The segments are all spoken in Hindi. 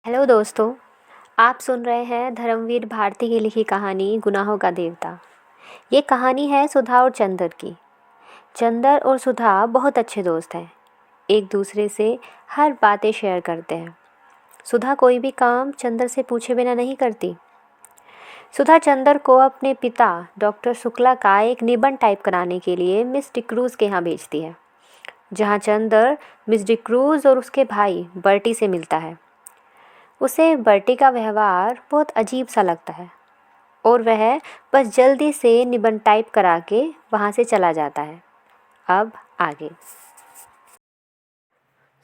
हेलो दोस्तों। आप सुन रहे हैं धर्मवीर भारती की लिखी कहानी गुनाहों का देवता। ये कहानी है सुधा और चंदर की। चंदर और सुधा बहुत अच्छे दोस्त हैं। एक दूसरे से हर बातें शेयर करते हैं। सुधा कोई भी काम चंदर से पूछे बिना नहीं करती। सुधा चंदर को अपने पिता डॉक्टर शुक्ला का एक निबंध टाइप कराने के लिए मिस डिक्रूज़ के यहाँ भेजती है, जहाँ चंदर मिस डिक्रूज़ और उसके भाई बर्टी से मिलता है। उसे बर्टी का व्यवहार बहुत अजीब सा लगता है और वह बस जल्दी से निबंध टाइप करा के वहाँ से चला जाता है। अब आगे।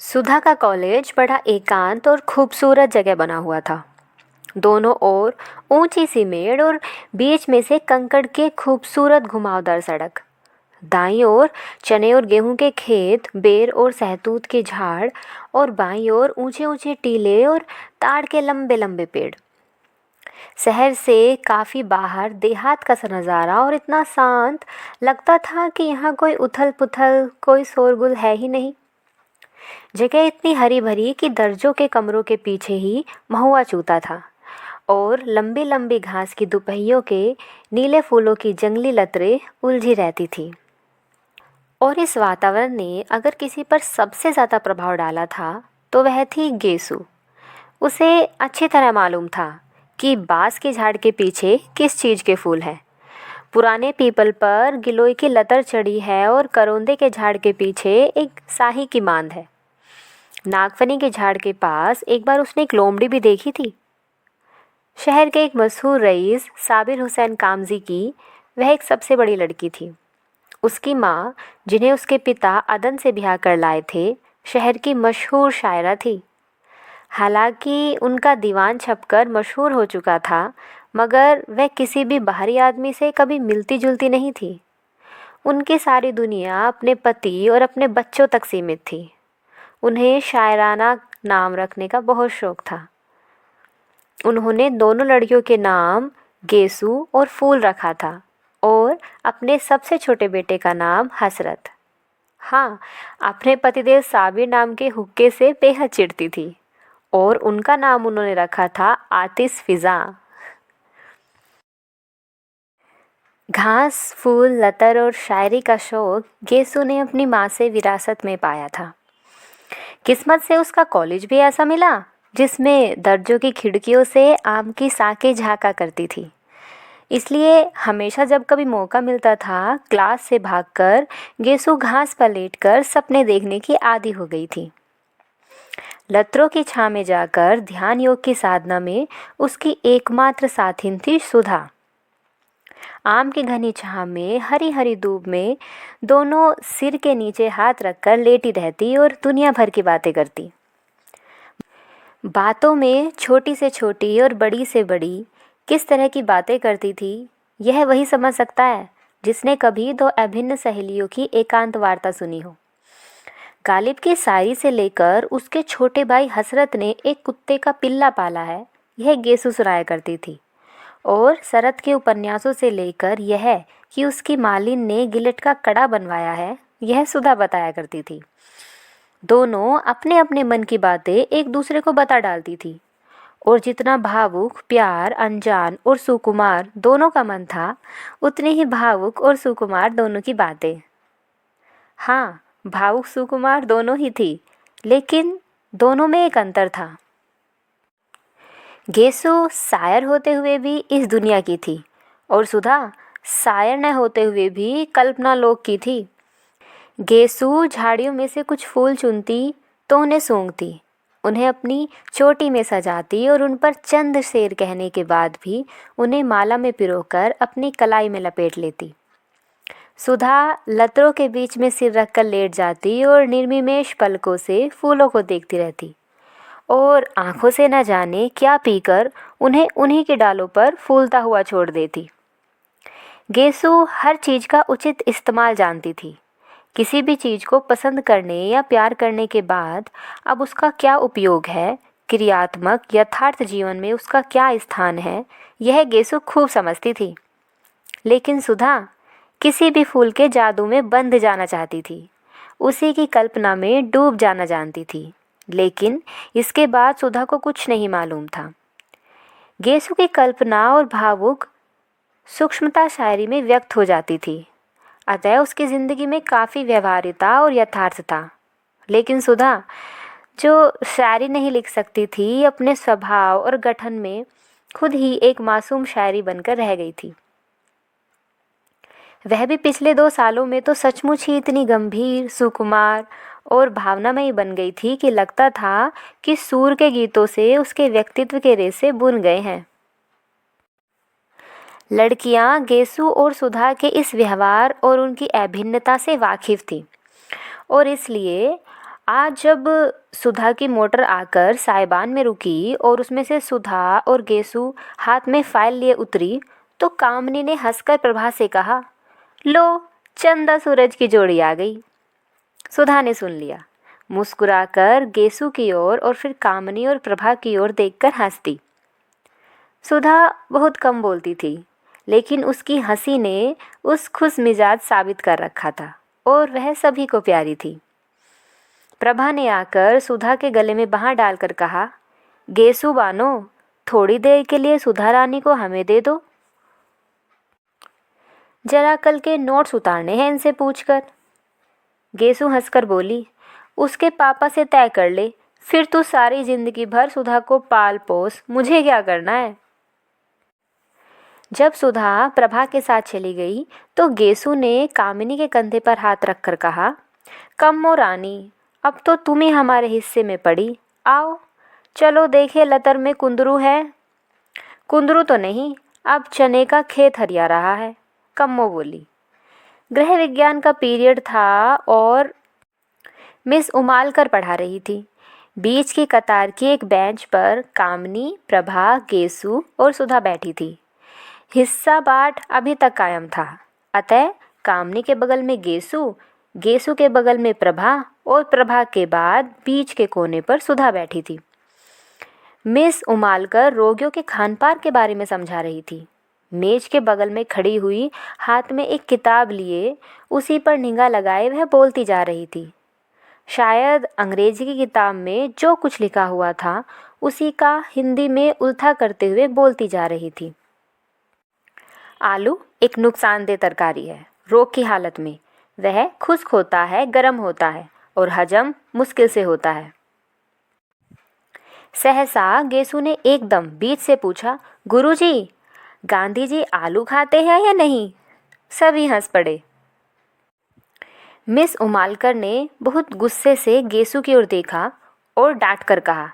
सुधा का कॉलेज बड़ा एकांत और खूबसूरत जगह बना हुआ था। दोनों ओर ऊंची सी मेड़ और बीच में से कंकड़ के खूबसूरत घुमावदार सड़क। दाईं ओर चने और गेहूं के खेत, बेर और सहतूत के झाड़ और बाईं ओर ऊंचे ऊंचे टीले और ताड़ के लंबे लंबे पेड़। शहर से काफ़ी बाहर देहात का सा नज़ारा, और इतना शांत लगता था कि यहाँ कोई उथल पुथल, कोई शोरगुल है ही नहीं। जगह इतनी हरी भरी कि दर्जों के कमरों के पीछे ही महुआ चूता था और लंबी लंबी घास की दुपहियों के नीले फूलों की जंगली लतरें उलझी रहती थी। और इस वातावरण ने अगर किसी पर सबसे ज़्यादा प्रभाव डाला था तो वह थी गेसु। उसे अच्छी तरह मालूम था कि बांस के झाड़ के पीछे किस चीज़ के फूल हैं। पुराने पीपल पर गिलोय की लतर चढ़ी है और करौंदे के झाड़ के पीछे एक शाही की मांद है। नागफनी के झाड़ के पास एक बार उसने एक लोमड़ी भी देखी थी। शहर के एक मशहूर रईस साबिर हुसैन कामजी की वह एक सबसे बड़ी लड़की थी। उसकी माँ, जिन्हें उसके पिता अदन से ब्याह कर लाए थे, शहर की मशहूर शायरा थी। हालांकि उनका दीवान छपकर मशहूर हो चुका था, मगर वह किसी भी बाहरी आदमी से कभी मिलती जुलती नहीं थी। उनकी सारी दुनिया अपने पति और अपने बच्चों तक सीमित थी। उन्हें शायराना नाम रखने का बहुत शौक था। उन्होंने दोनों लड़कियों के नाम गेसु और फूल रखा था और अपने सबसे छोटे बेटे का नाम हसरत। हाँ, अपने पतिदेव साबिर नाम के हुक्के से बेहद चिढ़ती थी और उनका नाम उन्होंने रखा था आतिश फिजा। घास, फूल, लतर और शायरी का शौक गेसु ने अपनी माँ से विरासत में पाया था। किस्मत से उसका कॉलेज भी ऐसा मिला जिसमें दर्जों की खिड़कियों से आम की साकें झांका करती थी। इसलिए हमेशा जब कभी मौका मिलता था, क्लास से भागकर गेसु घास पर लेटकर सपने देखने की आदी हो गई थी। लतरों की छां में जाकर ध्यान योग की साधना में उसकी एकमात्र साथिन थी सुधा। आम की घनी छां में, हरी हरी धूप में दोनों सिर के नीचे हाथ रखकर लेटी रहती और दुनिया भर की बातें करती। बातों में छोटी से छोटी और बड़ी से बड़ी किस तरह की बातें करती थी, यह वही समझ सकता है जिसने कभी दो अभिन्न सहेलियों की एकांत वार्ता सुनी हो। गालिब की शायरी से लेकर उसके छोटे भाई हसरत ने एक कुत्ते का पिल्ला पाला है, यह गेसु सुनाया करती थी। और शरत के उपन्यासों से लेकर यह कि उसकी मालिन ने गिलेट का कड़ा बनवाया है, यह सुधा बताया करती थी। दोनों अपने अपने मन की बातें एक दूसरे को बता डालती थी और जितना भावुक, प्यार, अनजान और सुकुमार दोनों का मन था, उतनी ही भावुक और सुकुमार दोनों की बातें। हाँ, भावुक सुकुमार दोनों ही थी, लेकिन दोनों में एक अंतर था। गेसु शायर होते हुए भी इस दुनिया की थी और सुधा शायर न होते हुए भी कल्पना लोक की थी। गेसु झाड़ियों में से कुछ फूल चुनती तो उन्हें सूंघती, उन्हें अपनी चोटी में सजाती और उन पर चंद शेर कहने के बाद भी उन्हें माला में पिरोकर अपनी कलाई में लपेट लेती। सुधा लतरों के बीच में सिर रखकर लेट जाती और निर्निमेष पलकों से फूलों को देखती रहती और आंखों से न जाने क्या पीकर उन्हें उन्हीं के डालों पर फूलता हुआ छोड़ देती। गेसु हर चीज़ का उचित इस्तेमाल जानती थी। किसी भी चीज़ को पसंद करने या प्यार करने के बाद अब उसका क्या उपयोग है, क्रियात्मक यथार्थ जीवन में उसका क्या स्थान है, यह गेसु खूब समझती थी। लेकिन सुधा किसी भी फूल के जादू में बंध जाना चाहती थी, उसी की कल्पना में डूब जाना जानती थी। लेकिन इसके बाद सुधा को कुछ नहीं मालूम था। गेसु की कल्पना और भावुक सूक्ष्मता शायरी में व्यक्त हो जाती थी, अतः उसकी ज़िंदगी में काफ़ी व्यवहार्यता और यथार्थ था। लेकिन सुधा, जो शायरी नहीं लिख सकती थी, अपने स्वभाव और गठन में खुद ही एक मासूम शायरी बनकर रह गई थी। वह भी पिछले 2 सालों में तो सचमुच ही इतनी गंभीर, सुकुमार और भावनामयी बन गई थी कि लगता था कि सूर के गीतों से उसके व्यक्तित्व के रेशे बुन गए हैं। लड़कियां गेसु और सुधा के इस व्यवहार और उनकी अभिन्नता से वाकिफ थी, और इसलिए आज जब सुधा की मोटर आकर साइबान में रुकी और उसमें से सुधा और गेसु हाथ में फाइल लिए उतरी, तो कामनी ने हंसकर प्रभा से कहा, लो, चंदा सूरज की जोड़ी आ गई। सुधा ने सुन लिया, मुस्कुराकर गेसु की ओर और फिर कामनी और प्रभा की ओर देखकर हंसती। सुधा बहुत कम बोलती थी, लेकिन उसकी हंसी ने उस खुश मिजाज साबित कर रखा था और वह सभी को प्यारी थी। प्रभा ने आकर सुधा के गले में बाँह डालकर कहा, गेसु बानो, थोड़ी देर के लिए सुधा रानी को हमें दे दो। जरा कल के नोट्स उतारने हैं इनसे पूछकर। गेसु हंसकर बोली, उसके पापा से तय कर ले, फिर तू सारी जिंदगी भर सुधा को पाल पोस, मुझे क्या करना है। जब सुधा प्रभा के साथ चली गई तो गेसु ने कामिनी के कंधे पर हाथ रखकर कहा, कम्मो रानी, अब तो तुम ही हमारे हिस्से में पड़ी, आओ चलो देखे लतर में कुंदरू है। कुंदरू तो नहीं, अब चने का खेत हरिया रहा है, कम्मो बोली। गृह विज्ञान का पीरियड था और मिस उमालकर पढ़ा रही थी। बीच की कतार की एक बेंच पर कामनी, प्रभा, गेसु और सुधा बैठी थी। हिस्सा बाँट अभी तक कायम था, अतः कामनी के बगल में गेसु, गेसु के बगल में प्रभा और प्रभा के बाद बीच के कोने पर सुधा बैठी थी। मिस उमालकर रोगियों के खानपान के बारे में समझा रही थी। मेज के बगल में खड़ी हुई, हाथ में एक किताब लिए उसी पर निगाह लगाए वह बोलती जा रही थी। शायद अंग्रेजी की किताब में जो कुछ लिखा हुआ था उसी का हिंदी में उल्था करते हुए बोलती जा रही थी। आलू एक नुकसानदेह तरकारी है। रोग की हालत में वह खुश्क होता है, गर्म होता है और हजम मुश्किल से होता है। सहसा गेसु ने एकदम बीच से पूछा, गुरुजी, गांधी जी आलू खाते हैं या नहीं? सभी हंस पड़े। मिस उमालकर ने बहुत गुस्से से गेसु की ओर देखा और डांट कर कहा,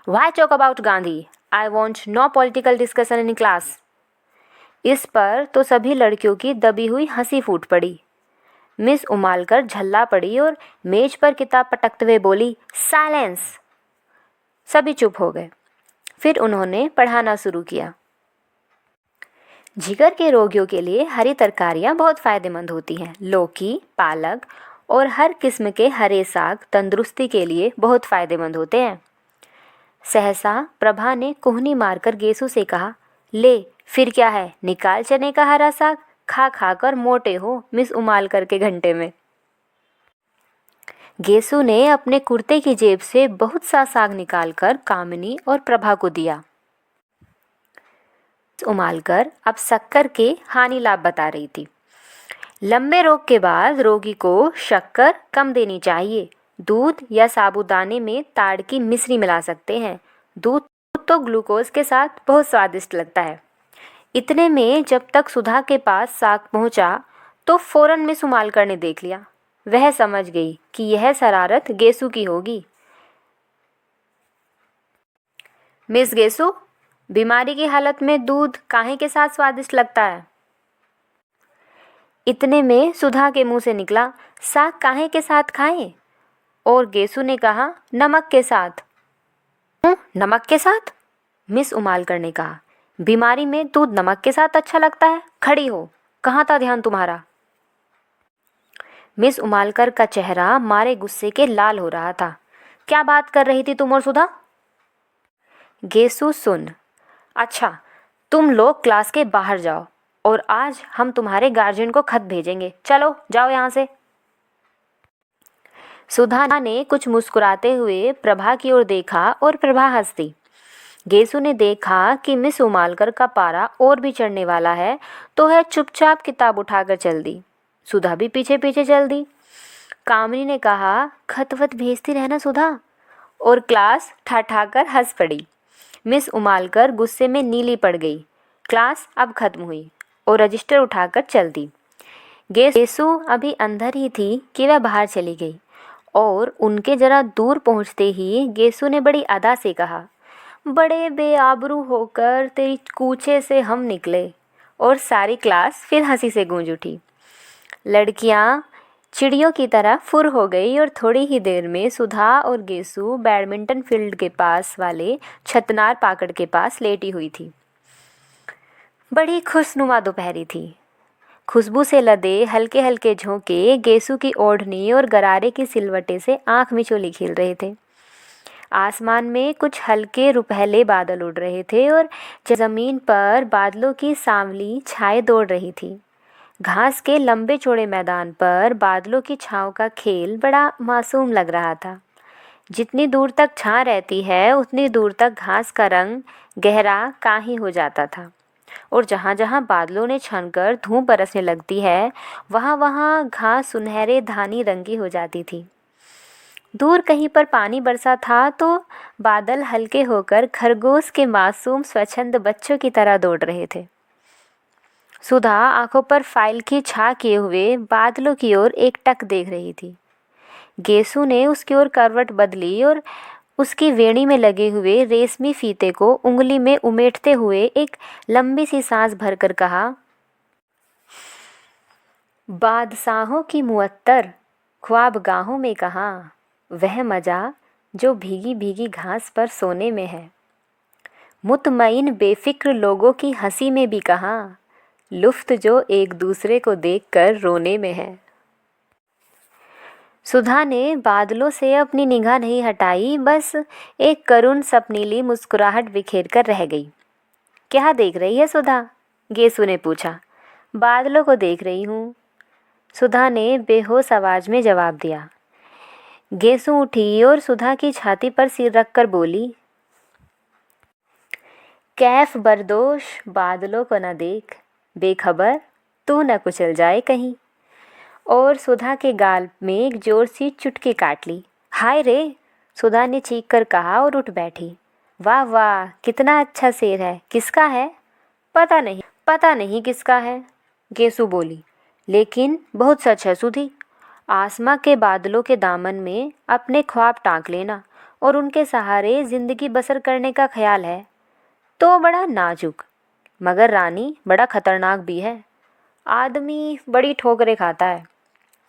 why talk about Gandhi? I want no political discussion in class. इस पर तो सभी लड़कियों की दबी हुई हंसी फूट पड़ी। मिस उमालकर झल्ला पड़ी और मेज पर किताब पटकते हुए बोली, साइलेंस। सभी चुप हो गए। फिर उन्होंने पढ़ाना शुरू किया। जिगर के रोगियों के लिए हरी तरकारियां बहुत फ़ायदेमंद होती हैं। लौकी, पालक और हर किस्म के हरे साग तंदुरुस्ती के लिए बहुत फ़ायदेमंद होते हैं। सहसा प्रभा ने कोहनी मारकर गेसु से कहा, ले फिर क्या है, निकाल चने का हरा साग, खा खा कर मोटे हो मिस उमालकर के घंटे में। गेसु ने अपने कुर्ते की जेब से बहुत सा साग निकालकर कामिनी और प्रभा को दिया। उमालकर अब शक्कर के हानि लाभ बता रही थी। लंबे रोग के बाद रोगी को शक्कर कम देनी चाहिए। दूध या साबूदाने में ताड़ की मिश्री मिला सकते हैं। दूध तो ग्लूकोज के साथ बहुत स्वादिष्ट लगता है। इतने में जब तक सुधा के पास साग पहुंचा तो फौरन मिस उमालकर ने देख लिया। वह समझ गई कि यह शरारत गेसु की होगी। मिस गेसु, बीमारी की हालत में दूध काहे के साथ स्वादिष्ट लगता है? इतने में सुधा के मुंह से निकला, साग काहे के साथ खाएं? और गेसु ने कहा, नमक के साथ। नमक के साथ? मिस उमालकर ने कहा, बीमारी में दूध नमक के साथ अच्छा लगता है? खड़ी हो, कहाँ था ध्यान तुम्हारा? मिस उमालकर का चेहरा मारे गुस्से के लाल हो रहा था। क्या बात कर रही थी तुम और सुधा? गेसु, सुन, अच्छा तुम लोग क्लास के बाहर जाओ और आज हम तुम्हारे गार्जियन को खत भेजेंगे। चलो जाओ यहाँ से। सुधा ने कुछ मुस्कुराते हुए प्रभा की ओर देखा और प्रभा हंस दी। गेसु ने देखा कि मिस उमालकर का पारा और भी चढ़ने वाला है तो वह चुपचाप किताब उठाकर चल दी। सुधा भी पीछे पीछे चल दी। कामिनी ने कहा, खत वत भेजती रहना सुधा, और क्लास ठाठाकर हंस पड़ी। मिस उमालकर गुस्से में नीली पड़ गई। क्लास अब खत्म हुई और रजिस्टर उठाकर चल दी। गेसु अभी अंदर ही थी कि वह बाहर चली गई और उनके जरा दूर पहुंचते ही गेसु ने बड़ी अदा से कहा, बड़े बेआबरू होकर तेरी कूचे से हम निकले। और सारी क्लास फिर हंसी से गूंज उठी। लड़कियां चिड़ियों की तरह फुर हो गई और थोड़ी ही देर में सुधा और गेसु बैडमिंटन फील्ड के पास वाले छतनार पाकड़ के पास लेटी हुई थी। बड़ी खुशनुमा दोपहरी थी। खुशबू से लदे हल्के हल्के झोंके गेसु की ओढ़नी और गरारे की सिलवटे से आंख मिचोली खिल रहे थे। आसमान में कुछ हल्के रुपहले बादल उड़ रहे थे और ज़मीन पर बादलों की सांवली छाए दौड़ रही थी। घास के लंबे चौड़े मैदान पर बादलों की छाँव का खेल बड़ा मासूम लग रहा था। जितनी दूर तक छाँ रहती है उतनी दूर तक घास का रंग गहरा काही हो जाता था और जहाँ जहाँ बादलों ने छनकर धूप बरसने लगती है वहाँ वहाँ घास सुनहरे धानी रंगी हो जाती थी। दूर कहीं पर पानी बरसा था तो बादल हल्के होकर खरगोश के मासूम स्वच्छंद बच्चों की तरह दौड़ रहे थे। सुधा आंखों पर फाइल की छा किए हुए बादलों की ओर एकटक देख रही थी। गेसु ने उसकी ओर करवट बदली और उसकी वेणी में लगे हुए रेशमी फीते को उंगली में उमेटते हुए एक लंबी सी सांस भरकर कहा, बादशाहों की मुअत्तर ख्वाबगाहों में कहाँ, वह मजा जो भीगी भीगी घास पर सोने में है। मुतमईन बेफिक्र लोगों की हंसी में भी कहाँ, लुफ्त जो एक दूसरे को देखकर रोने में है। सुधा ने बादलों से अपनी निगाह नहीं हटाई, बस एक करुण सपनीली मुस्कुराहट बिखेर कर रह गई। क्या देख रही है सुधा? गेसु ने पूछा। बादलों को देख रही हूँ, सुधा ने बेहोश आवाज में जवाब दिया। गेसु उठी और सुधा की छाती पर सिर रखकर बोली, कैफ बरदोश बादलों को न देख, बेखबर तू न कुचल जाए कहीं। और सुधा के गाल में एक जोर सी चुटकी काट ली। हाय रे, सुधा ने चीख कर कहा और उठ बैठी। वाह वाह, कितना अच्छा शेर है, किसका है? पता नहीं किसका है, गेसु बोली, लेकिन बहुत सच है सुधी। आसमां के बादलों के दामन में अपने ख्वाब टांक लेना और उनके सहारे जिंदगी बसर करने का ख्याल है तो बड़ा नाजुक, मगर रानी बड़ा खतरनाक भी है। आदमी बड़ी ठोकरें खाता है।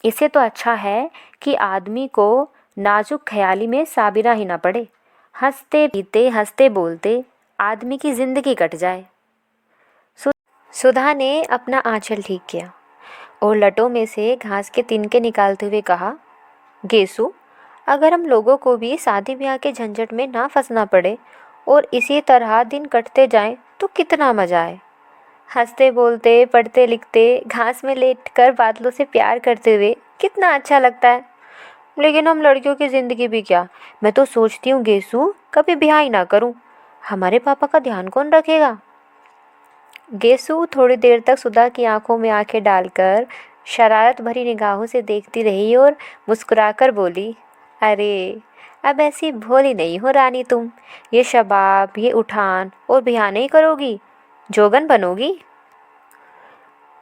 इससे तो अच्छा है कि आदमी को नाजुक ख्याली में साबिरा ही ना पड़े। हंसते पीते हंसते बोलते आदमी की जिंदगी कट जाए। सुधा ने अपना आंचल ठीक किया और लटों में से घास के तिनके निकालते हुए कहा, गेसु, अगर हम लोगों को भी शादी ब्याह के झंझट में ना फंसना पड़े और इसी तरह दिन कटते जाएं तो कितना मजा आए। हंसते बोलते पढ़ते लिखते घास में लेटकर बादलों से प्यार करते हुए कितना अच्छा लगता है। लेकिन हम लड़कियों की ज़िंदगी भी क्या, मैं तो सोचती हूँ गेसु कभी ब्याह ही ना करूँ, हमारे पापा का ध्यान कौन रखेगा। गेसु थोड़ी देर तक सुधा की आंखों में आंखें डालकर शरारत भरी निगाहों से देखती रही और मुस्कुराकर बोली, अरे अब ऐसी भोली नहीं हो रानी तुम। ये शबाब, ये उठान और ब्याह नहीं करोगी, जोगन बनोगी।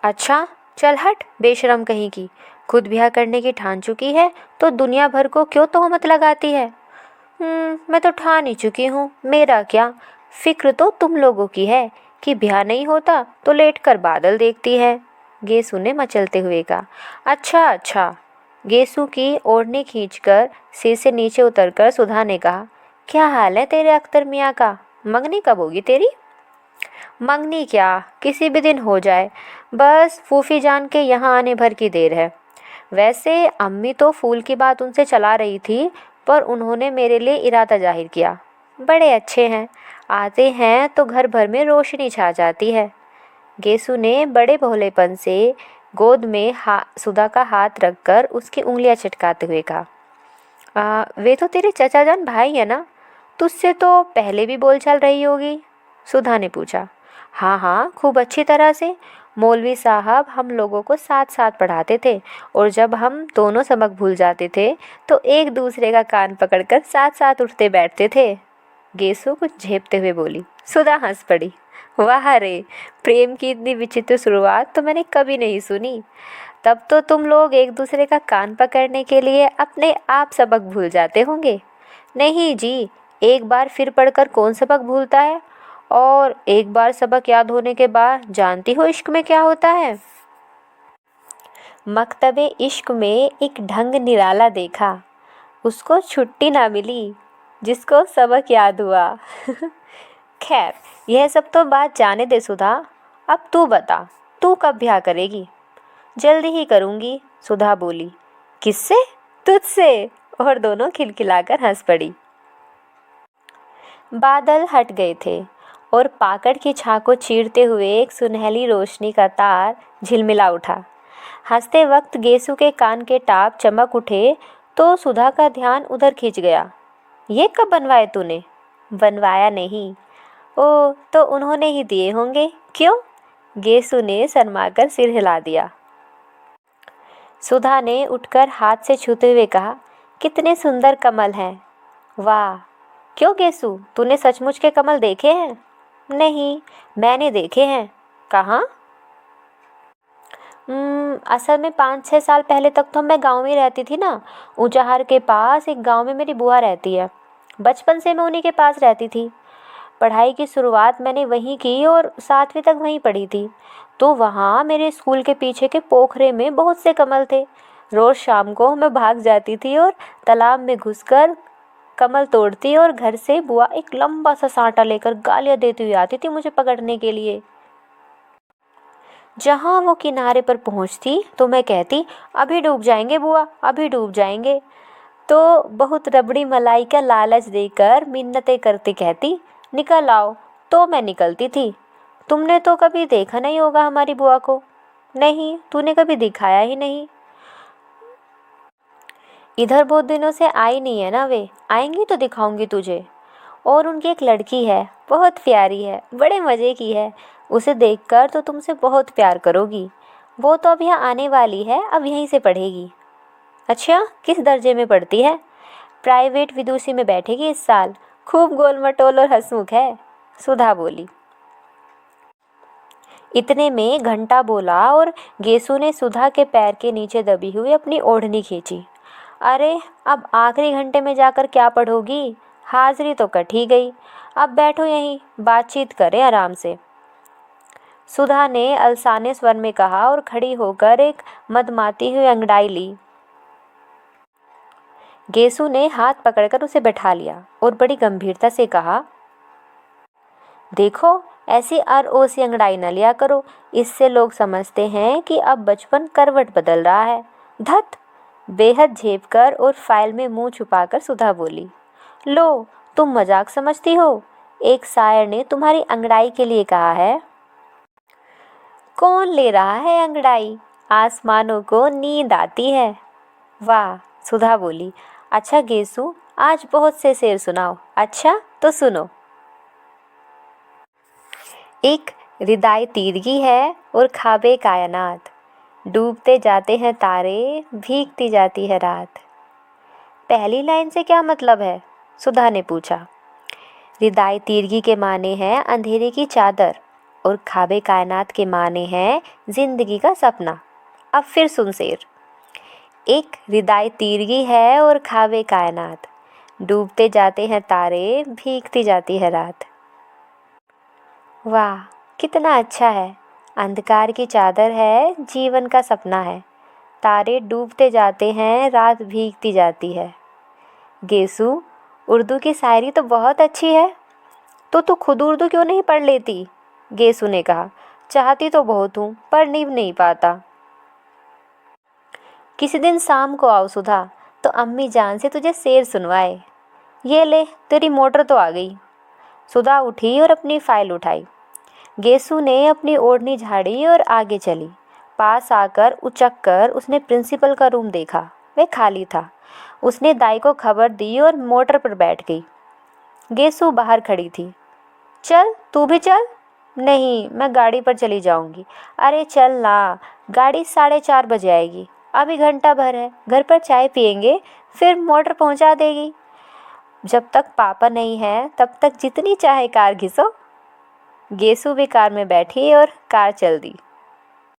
अच्छा चल हट, बेशरम कहीं की, खुद ब्याह करने की ठान चुकी है तो दुनिया भर को क्यों तोहमत लगाती है। मैं तो ठान ही चुकी हूँ, मेरा क्या, फिक्र तो तुम लोगों की है कि ब्याह नहीं होता तो लेट कर बादल देखती है, गेसु ने मचलते हुए कहा। अच्छा, गेसु की ओढ़नी खींचकर सिर से नीचे उतरकर सुधा ने कहा, क्या हाल है तेरे अख्तर मियाँ का, मंगनी कब होगी तेरी। मंगनी क्या, किसी भी दिन हो जाए, बस फूफी जान के यहाँ आने भर की देर है। वैसे अम्मी तो फूल की बात उनसे चला रही थी पर उन्होंने मेरे लिए इरादा जाहिर किया। बड़े अच्छे हैं, आते हैं तो घर भर में रोशनी छा जाती है। गेसु ने बड़े भोलेपन से गोद में सुधा का हाथ रखकर उसकी उंगलियां चटकाते हुए कहा। वे तो तेरे चचा जान भाई है ना, तुझसे तो पहले भी बोलचाल रही होगी? सुधा ने पूछा। हाँ हाँ, खूब अच्छी तरह से। मौलवी साहब हम लोगों को साथ साथ पढ़ाते थे और जब हम दोनों सबक भूल जाते थे तो एक दूसरे का कान पकड़कर साथ साथ उठते बैठते थे। गेसु कुछ झेपते हुए बोली। सुधा हंस पड़ी। वाह रे, प्रेम की इतनी विचित्र शुरुआत तो मैंने कभी नहीं सुनी। तब तो तुम लोग एक दूसरे का कान पकड़ने के लिए अपने आप सबक भूल जाते होंगे। नहीं जी, एक बार फिर पढ़कर कौन सबक भूलता है, और एक बार सबक याद होने के बाद जानती हो इश्क में क्या होता है? मकतबे इश्क में एक ढंग निराला देखा, उसको छुट्टी ना मिली, जिसको सबक याद हुआ। खैर, यह सब तो बात जाने दे सुधा। अब तू बता, तू कब ब्याह करेगी? जल्दी ही करूँगी, सुधा बोली। किससे? तुझसे। और दोनों खिलखिलाकर हंस पड़ी। बादल हट गए थे और पाकड़ की छाँ को चीरते हुए एक सुनहली रोशनी का तार झिलमिला उठा। हंसते वक्त गेसु के कान के टाप चमक उठे तो सुधा का ध्यान उधर खिंच गया। ये कब बनवाए तूने? बनवाया नहीं। ओ, तो उन्होंने ही दिए होंगे। क्यों? गेसु ने शर्माकर सिर हिला दिया। सुधा ने उठकर हाथ से छूते हुए कहा, कितने सुंदर कमल हैं। वाह। क्यों गेसु, तूने सचमुच के कमल देखे हैं? नहीं, मैंने देखे हैं। कहाँ? असल में 5-6 साल पहले तक तो मैं गांव में रहती थी ना। ऊंचाहार के पास एक गांव में मेरी बुआ रहती है। बचपन से मैं उन्हीं के पास रहती थी। पढ़ाई की शुरुआत मैंने वहीं की और 7वीं तक वहीं पढ़ी थी। तो वहाँ मेरे स्कूल के पीछे के पोखरे में बहुत से कमल थे। रोज़ शाम को मैं भाग जाती थी और तालाब में घुसकर कमल तोड़ती और घर से बुआ एक लंबा सा सांटा लेकर गालियाँ देती हुई आती थी मुझे पकड़ने के लिए। जहाँ वो किनारे पर पहुँचती तो मैं कहती, अभी डूब जाएंगे बुआ, अभी डूब जाएंगे। तो बहुत रबड़ी मलाई का लालच देकर मिन्नतें करती कहती, निकल आओ। तो मैं निकलती थी। तुमने तो कभी देखा नहीं होगा हमारी बुआ को। नहीं, तूने कभी दिखाया ही नहीं। इधर बहुत दिनों से आई नहीं है ना वे, आएंगी तो दिखाऊंगी तुझे। और उनकी एक लड़की है, बहुत प्यारी है, बड़े मज़े की है। उसे देखकर तो तुमसे बहुत प्यार करोगी। वो तो अब यहाँ आने वाली है, अब यहीं से पढ़ेगी। अच्छा, किस दर्जे में पढ़ती है? प्राइवेट विदुषी में बैठेगी इस साल। खूब गोल मटोल और हंसमुख है, सुधा बोली। इतने में घंटा बोला और गेसु ने सुधा के पैर के नीचे दबी हुई अपनी ओढ़नी खींची। अरे, अब आखिरी घंटे में जाकर क्या पढ़ोगी? हाजिरी तो कट ही गई। अब बैठो यहीं, बातचीत करें आराम से, सुधा ने अलसाने स्वर में कहा और खड़ी होकर एक मदमाती हुई अंगड़ाई ली। गेसु ने हाथ पकड़कर उसे बैठा लिया और बड़ी गंभीरता से कहा, देखो, ऐसी अर-ओसी अंगड़ाई न लिया करो, इससे लोग समझते हैं कि अब बचपन करवट बदल रहा है। धत। बेहद झेपकर और फाइल में मुंह छुपाकर सुधा बोली, लो, तुम मजाक समझती हो? एक शायर ने तुम्हारी अंगड़ाई के लिए कहा है। कौन ले रहा है अंगड़ाई? आसमानों को नींद आती है। वाह, सुधा बोली। अच्छा गेसु, आज बहुत से शेर सुनाओ। अच्छा, तो सुनो। एक रिदाई तीरगी है और खाबे कायनात, डूबते जाते हैं तारे, भीगती जाती है रात। पहली लाइन से क्या मतलब है? सुधा ने पूछा। रिदाई तीरगी के माने हैं अंधेरे की चादर और खाबे कायनात के माने हैं जिंदगी का सपना। अब फिर सुन शेर। एक रिदाई तीरगी है और खाबे कायनात, डूबते जाते हैं तारे, भीगती जाती है रात। वाह, कितना अच्छा है। अंधकार की चादर है, जीवन का सपना है। तारे डूबते जाते हैं, रात भीगती जाती है। गेसु, उर्दू की शायरी तो बहुत अच्छी है। तो तू खुद उर्दू क्यों नहीं पढ़ लेती? गेसु ने कहा। चाहती तो बहुत हूँ, पर निभ नहीं पाता। किसी दिन शाम को आओ सुधा, तो अम्मी जान से तुझे शेर सुनवाए। ये ले, तेरी मोटर तो आ गई। सुधा उठी और अपनी फाइल उठाई। गेसु ने अपनी ओढ़नी झाड़ी और आगे चली। पास आकर उचक कर उसने प्रिंसिपल का रूम देखा। वह खाली था। उसने दाई को खबर दी और मोटर पर बैठ गई। गेसु बाहर खड़ी थी। चल, तू भी चल। नहीं, मैं गाड़ी पर चली जाऊंगी। अरे चल ना, गाड़ी 4:30 बजे आएगी। अभी घंटा भर है, घर पर चाय पियेंगे, फिर मोटर पहुंचा देगी। जब तक पापा नहीं है तब तक जितनी चाहे कार घिसो। गेसु भी कार में बैठी और कार चल दी।